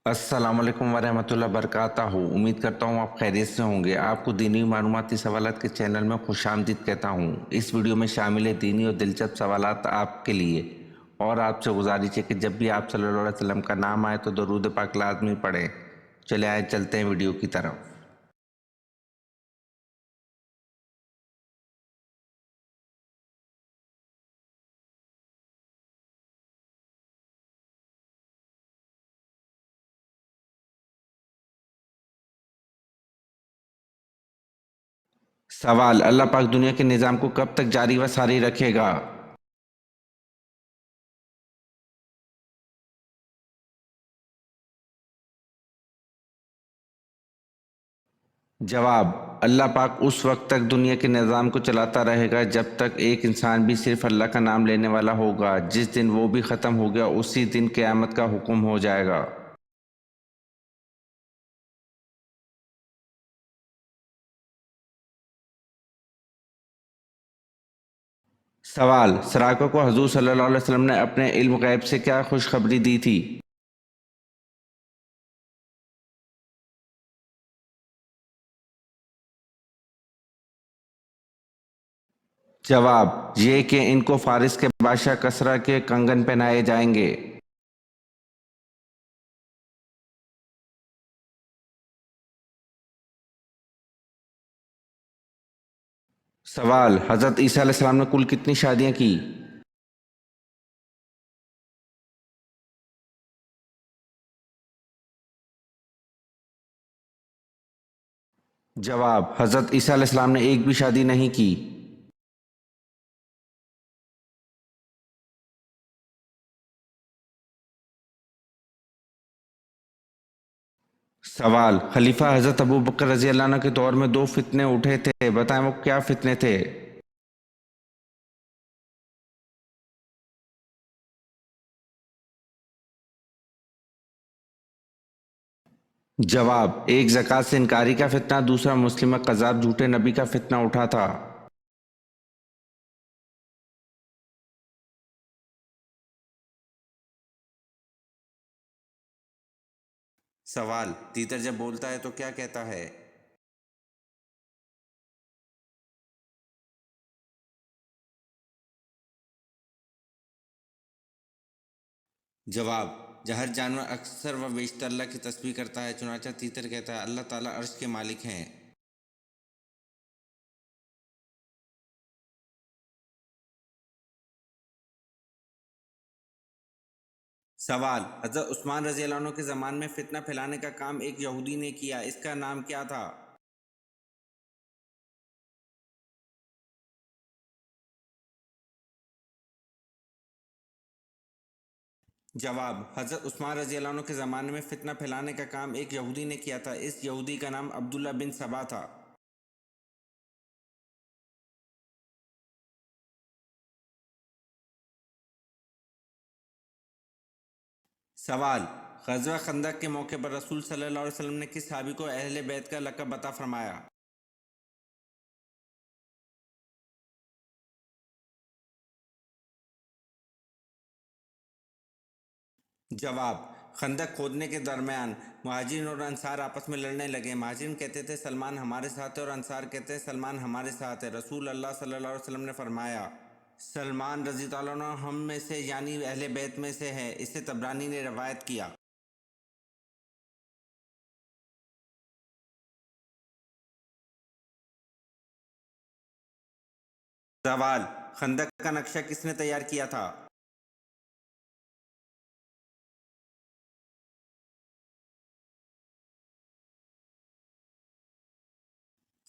अस्सलाम वालेकुम वरहमतुल्लाहि वबरकातुहू। उम्मीद करता हूँ आप खैरियत से होंगे। आपको दीनी मालूमाती सवालात के चैनल में खुशामदीद कहता हूँ। इस वीडियो में शामिल है दीनी और दिलचस्प सवालात आपके लिए। और आपसे गुजारिश है कि जब भी आप सल्लल्लाहु अलैहि वसल्लम का नाम आए तो दरूद पाक लाजमी पढ़ें। चले आए चलते हैं वीडियो की तरफ। सवाल: अल्लाह पाक दुनिया के निज़ाम को कब तक जारी व सारी रखेगा? जवाब: अल्लाह पाक उस वक्त तक दुनिया के निज़ाम को चलाता रहेगा जब तक एक इंसान भी सिर्फ अल्लाह का नाम लेने वाला होगा। जिस दिन वो भी ख़त्म हो गया उसी दिन क़यामत का हुक्म हो जाएगा। सवाल: सराक़ा को हुज़ूर सल्लल्लाहु अलैहि वसल्लम ने अपने इल्म ग़ैब से क्या खुशखबरी दी थी? जवाब: ये कि इनको फ़ारिस के बादशाह कसरा के कंगन पहनाए जाएंगे। सवाल: हज़रत ईसा अलैहिस्सलाम ने कुल कितनी शादियाँ की? जवाब: हज़रत ईसा अलैहिस्सलाम ने एक भी शादी नहीं की। सवाल: खलीफा हज़रत अबू बकर रज़ी अल्लाह अन्हु के दौर में दो फितने उठे थे, बताएं वो क्या फितने थे? जवाब: एक ज़कात से इनकारी का फितना, दूसरा मुस्लिम कज़ाब झूठे नबी का फितना उठा था। सवाल: तीतर जब बोलता है तो क्या कहता है? जवाब: हर जानवर अक्सर व बेशतर अल्लाह की तस्बीह करता है, चुनांचे तीतर कहता है अल्लाह ताला अर्श के मालिक हैं। सवाल: हज़रत उस्मान रज़ी अल्लाह अन्हु के ज़माने में फितना फैलाने का काम एक यहूदी ने किया, इसका नाम क्या था? जवाब: हज़रत उस्मान रज़ी अल्लाह अन्हु के ज़माने में फितना फैलाने का काम एक यहूदी ने किया था, इस यहूदी का नाम अब्दुल्ला बिन सबा था। सवाल: ग़ज़वा खंदक के मौके पर रसूल सल्लल्लाहु अलैहि वसल्लम ने किस सहाबी को अहले बैत का लक़ब अता फ़रमाया? जवाब: खंदक खोदने के दरमियान मुहाजिरीन और अंसार आपस में लड़ने लगे। मुहाजिरीन कहते थे सलमान हमारे साथ है और अंसार कहते हैं सलमान हमारे साथ है। रसूल अल्लाह सल्लल्लाहु अलैहि वसल्लम ने फरमाया, सलमान रज़ी अल्लाह अन्हु हम में से यानी अहले बैत में से है। इसे तबरानी ने रवायत किया। सवाल: खंदक का नक्शा किसने तैयार किया था?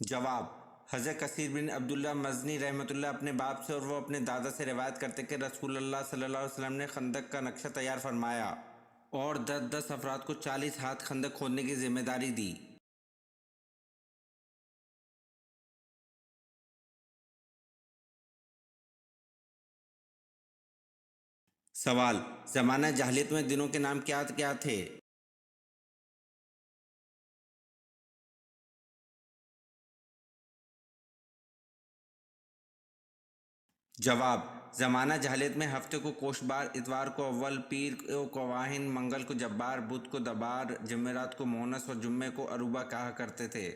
जवाब: हज़रत कसीर बिन अब्दुल्ला मज़नी रहमतुल्लाह अपने बाप से और वो अपने दादा से रिवायत करते कि रसूल अल्लाह सल्लल्लाहु अलैहि वसल्लम ने खंदक का नक्शा तैयार फरमाया और 10-10 अफराद को 40 हाथ खंदक खोदने की जिम्मेदारी दी। सवाल: ज़माना जahलियत में दिनों के नाम क्या क्या थे? जवाब: زمانہ جہلیت میں ہفتے کو کوشبار، اتوار کو اول، پیر کو واہن، منگل کو جبار، بدھ کو دبار، جمعرات کو مونس اور جمعے کو عروبہ کہا کرتے تھے۔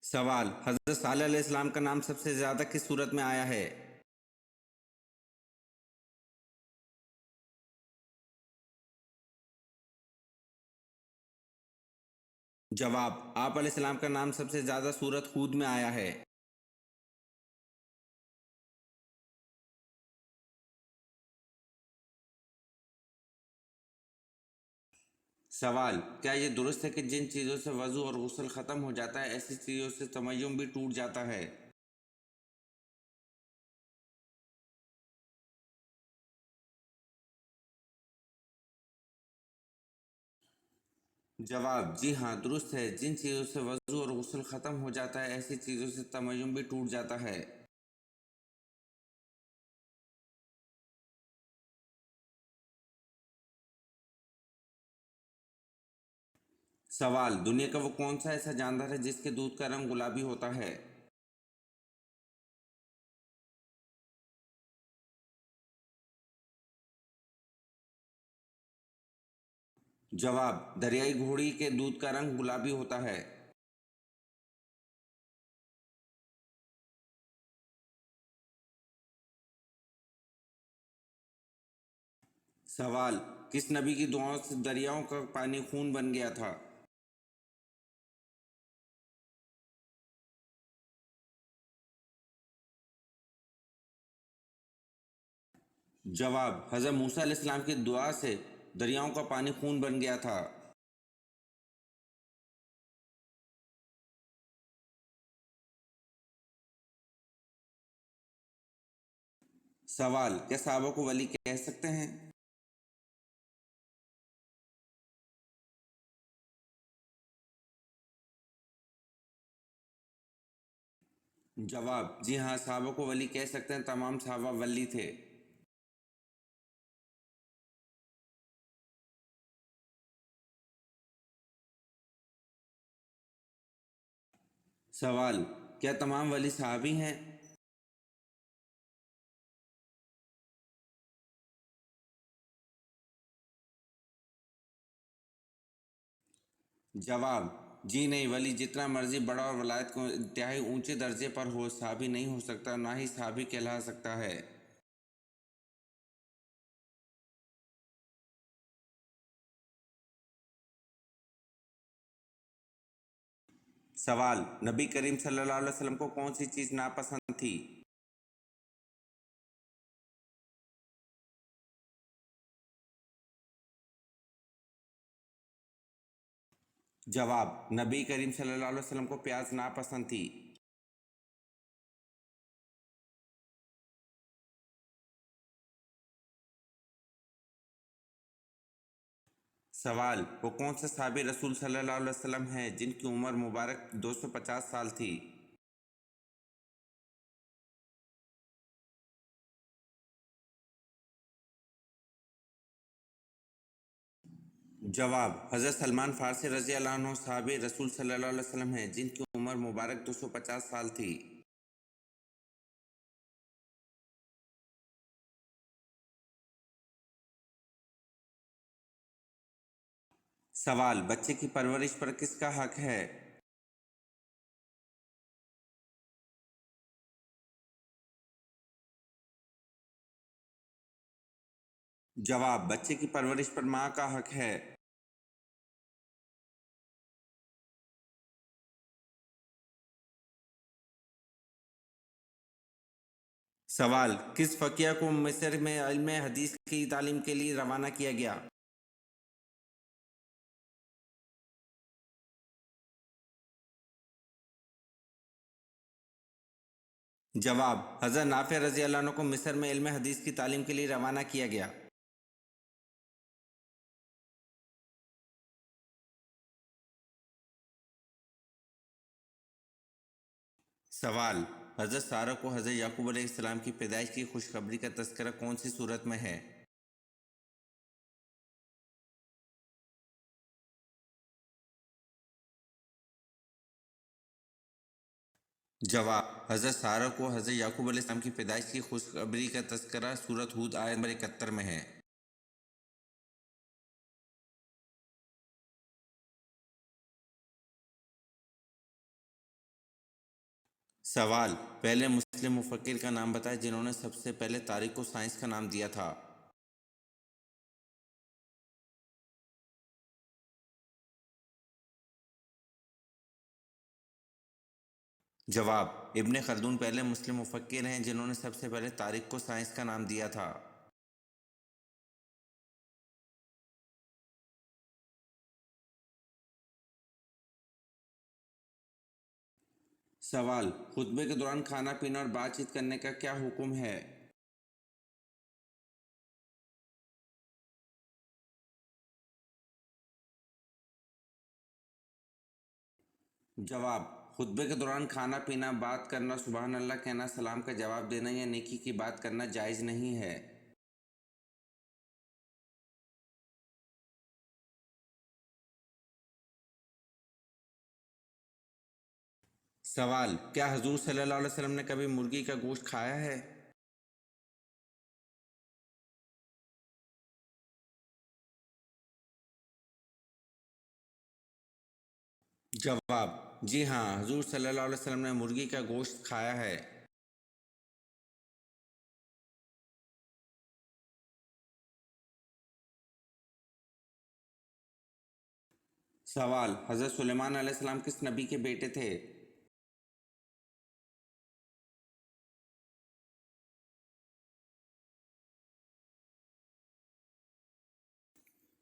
سوال: حضرت صالح علیہ السلام کا نام سب سے زیادہ کس صورت میں آیا ہے؟ جواب: آپ علیہ السلام کا نام سب سے زیادہ سورۃ ہود میں آیا ہے۔ سوال: کیا یہ درست ہے کہ جن چیزوں سے وضو اور غسل ختم ہو جاتا ہے ایسی چیزوں سے تمیم بھی ٹوٹ جاتا ہے؟ جواب: جی ہاں، درست ہے، جن چیزوں سے وضو اور غسل ختم ہو جاتا ہے ایسی چیزوں سے تمیم بھی ٹوٹ جاتا ہے۔ سوال: دنیا کا وہ کون سا ایسا جاندار ہے جس کے دودھ کا رنگ گلابی ہوتا ہے؟ جواب: دریائی گھوڑی کے دودھ کا رنگ گلابی ہوتا ہے۔ سوال: کس نبی کی دعاؤں سے دریاؤں کا پانی خون بن گیا تھا؟ جواب: حضرت موسیٰ علیہ السلام کی دعا سے دریاؤں کا پانی خون بن گیا تھا۔ سوال: کیا صحابہ کو ولی کہہ سکتے ہیں؟ جواب: جی ہاں، صحابہ کو ولی کہہ سکتے ہیں، تمام صحابہ ولی تھے۔ سوال: کیا تمام ولی صحابی ہیں؟ جواب: جی نہیں، ولی جتنا مرضی بڑا اور ولایت کو انتہائی اونچے درجے پر ہو، صحابی نہیں ہو سکتا، نہ ہی صحابی کہلا سکتا ہے۔ سوال: نبی کریم صلی اللہ علیہ وسلم کو کون سی چیز ناپسند تھی؟ جواب: نبی کریم صلی اللہ علیہ وسلم کو پیاز ناپسند تھی۔ سوال: وہ کون سے صحابی رسول صلی اللہ علیہ وسلم ہیں جن کی عمر مبارک 250 سال تھی؟ جواب: حضرت سلمان فارسی رضی اللہ عنہ صحابی رسول صلی اللہ علیہ وسلم ہیں جن کی عمر مبارک 250 سال تھی۔ سوال: بچے کی پرورش پر کس کا حق ہے؟ جواب: بچے کی پرورش پر ماں کا حق ہے۔ سوال: کس فقیہ کو مصر میں علم حدیث کی تعلیم کے لیے روانہ کیا گیا؟ جواب: حضرت نافع رضی اللہ عنہ کو مصر میں علم حدیث کی تعلیم کے لیے روانہ کیا گیا۔ سوال: حضرت سارہ کو حضرت یعقوب علیہ السلام کی پیدائش کی خوشخبری کا تذکرہ کون سی صورت میں ہے؟ जवाब, हज़रत सारा को हज़रत याकूब अलैहिस्सलाम की पैदाइश की खुशखबरी का तज़किरा सूरत हूद आयत नंबर 71 में है। सवाल, पहले मुस्लिम मुफक्किर का नाम बताएं जिन्होंने सबसे पहले तारीख को साइंस का नाम दिया था। जवाब, इब्ने खल्दून पहले मुस्लिम मुफक्किर हैं जिन्होंने सबसे पहले तारीख को साइंस का नाम दिया था। सवाल, खुतबे के दौरान खाना पीना और बातचीत करने का क्या हुक्म है? जवाब, खुतबे के दौरान खाना पीना, बात करना, सुबहान अल्लाह कहना, सलाम का जवाब देना या नेकी की बात करना जायज़ नहीं है। सवाल, क्या हजूर सल्लल्लाहु अलैहि वसल्लम ने कभी मुर्गी का गोश्त खाया है? जवाब, जी हाँ, हजूर सल्लल्लाहु अलैहि वसल्लम ने मुर्गी का गोश्त खाया है। सवाल, हज़रत सुलेमान अलैहिस्सलाम किस नबी के बेटे थे?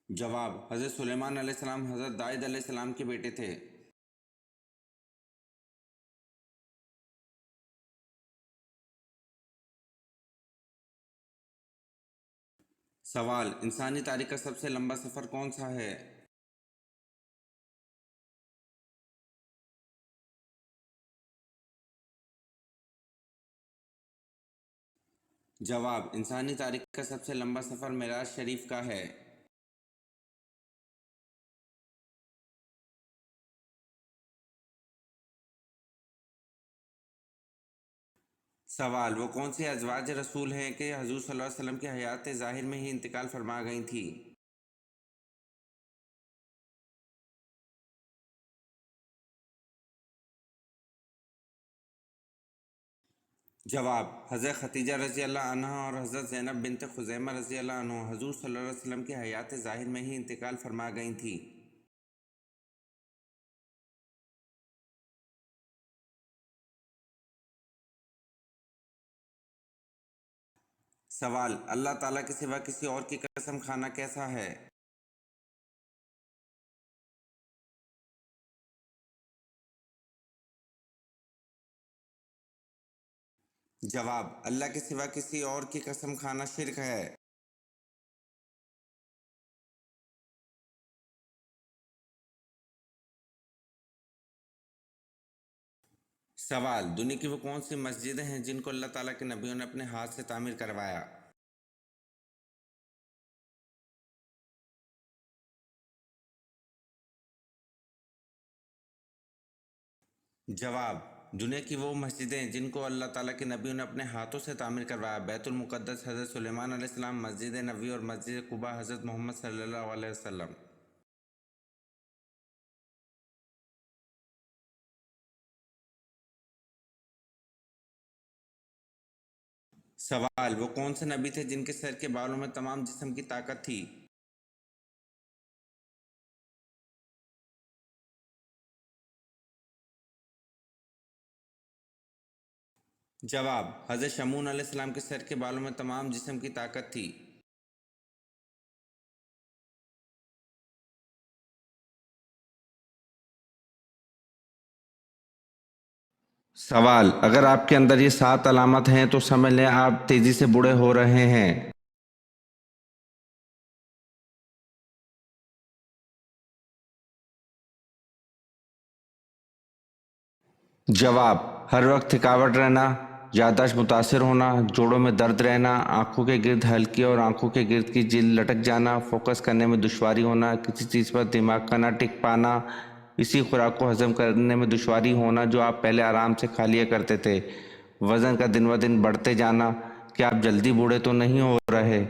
जवाब, हज़रत सुलेमान अलैहिस्सलाम हज़रत दाऊद अलैहिस्सलाम के बेटे थे। सवाल, इंसानी तारीख का सबसे लंबा सफ़र कौन सा है? जवाब, इंसानी तारीख का सबसे लंबा सफ़र मेराज शरीफ का है। सवाल, वो कौन सी अज़वाज रसूल हैं कि हजूर सल्लल्लाहु अलैहि वसल्लम की हयात ज़ाहिर में ही इंतकाल फरमा गई थी? जवाब, हज़रत खतीजा रज़ी अल्लाह अन्हा और हज़रत ज़ैनब बिनत खुज़ैमा रज़ी अल्लाह अन्हा हजूर सल्लल्लाहु अलैहि वसल्लम की हयात ज़ाहिर में ही इंतकाल फरमा गई थी। सवाल, अल्लाह ताला के सिवा किसी और की कसम खाना कैसा है? जवाब, अल्लाह के सिवा किसी और की कसम खाना शिर्क है। सवाल, दुनिया की वो कौन सी मस्जिदें हैं जिनको अल्लाह ताला के नबियों ने अपने हाथ से तामीर करवाया? जवाब, दुनिया की वो मस्जिदें जिनको अल्लाह ताला के नबियों ने अपने हाथों से तामीर करवाया, बैतुल मुक़द्दस हज़रत सुलेमान अलैहिस्सलाम, मस्जिद नबवी और मस्जिद कुबा हज़रत मोहम्मद सल्लल्लाहु अलैहि वसल्लम। सवाल, वो कौन से नबी थे जिनके सर के बालों में तमाम जिस्म की ताकत थी? जवाब, हज़रत शमून अलैहिस्सलाम के सर के बालों में तमाम जिस्म की ताकत थी। सवाल, अगर आपके अंदर ये 7 अलामत हैं तो समझ लें आप तेज़ी से बूढ़े हो रहे हैं। जवाब, हर वक्त थकावट रहना, याददाश्त मुतासर होना, जोड़ों में दर्द रहना, आंखों के गिर्द हल्की और आंखों के गिर्द की झिल्ली लटक जाना, फोकस करने में दुश्वारी होना, किसी चीज़ पर दिमाग का ना टिक पाना, اسی خوراک کو ہضم کرنے میں دشواری ہونا جو آپ پہلے آرام سے کھا لیا کرتے تھے، وزن کا دن بدن بڑھتے جانا، کیا آپ جلدی بوڑھے تو نہیں ہو رہے؟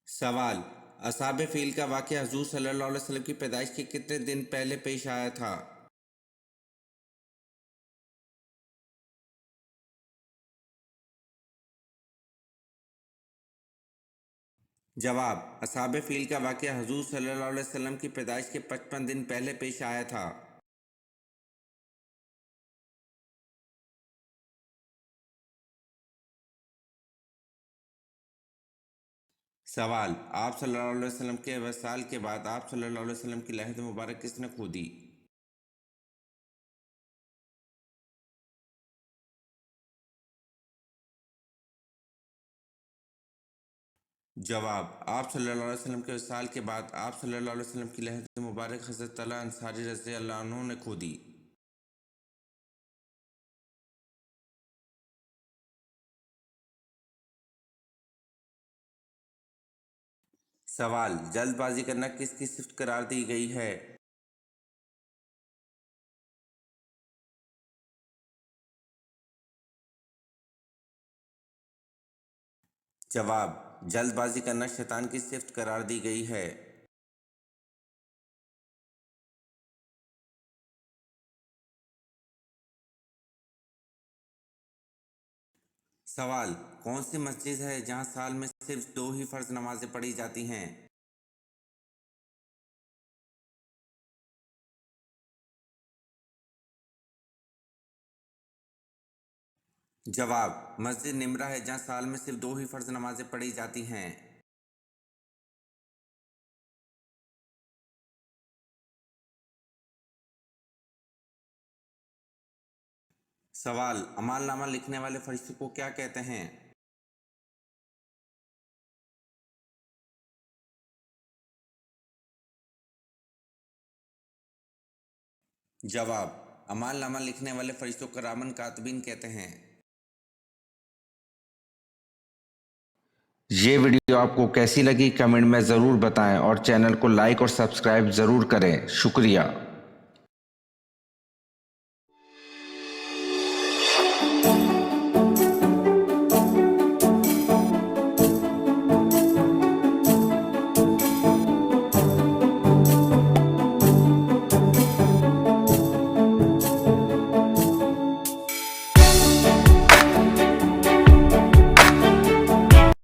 سوال: اصحاب فیل کا واقعہ حضور صلی اللہ علیہ وسلم کی پیدائش کے کتنے دن پہلے پیش آیا تھا؟ جواب: اصحاب فیل کا واقعہ حضور صلی اللہ علیہ وسلم کی پیدائش کے 55 دن پہلے پیش آیا تھا۔ سوال: آپ صلی اللہ علیہ وسلم کے وصال کے بعد آپ صلی اللہ علیہ وسلم کی لحد مبارک کس نے کھودی؟ جواب: آپ صلی اللہ علیہ وسلم کے وصال کے بعد آپ صلی اللہ علیہ وسلم کی لحد مبارک حضرت طلحہ انصاری رضی اللہ عنہ نے کھودی۔ سوال: جلد بازی کرنا کس کی صفت قرار دی گئی ہے؟ جواب: جلد بازی کرنا شیطان کی صفت قرار دی گئی ہے۔ سوال: کون سی مسجد ہے جہاں سال میں صرف 2 ہی فرض نمازیں پڑھی جاتی ہیں؟ جواب: مسجد نمرہ ہے جہاں سال میں صرف 2 ہی فرض نمازیں پڑھی جاتی ہیں۔ سوال: اعمال نامہ لکھنے والے فرشتے کو کیا کہتے ہیں؟ جواب: اعمال نامہ لکھنے والے فرشتوں کو کرامن کاتبین کہتے ہیں۔ یہ ویڈیو آپ کو کیسی لگی کمنٹ میں ضرور بتائیں اور چینل کو لائک اور سبسکرائب ضرور کریں۔ شکریہ۔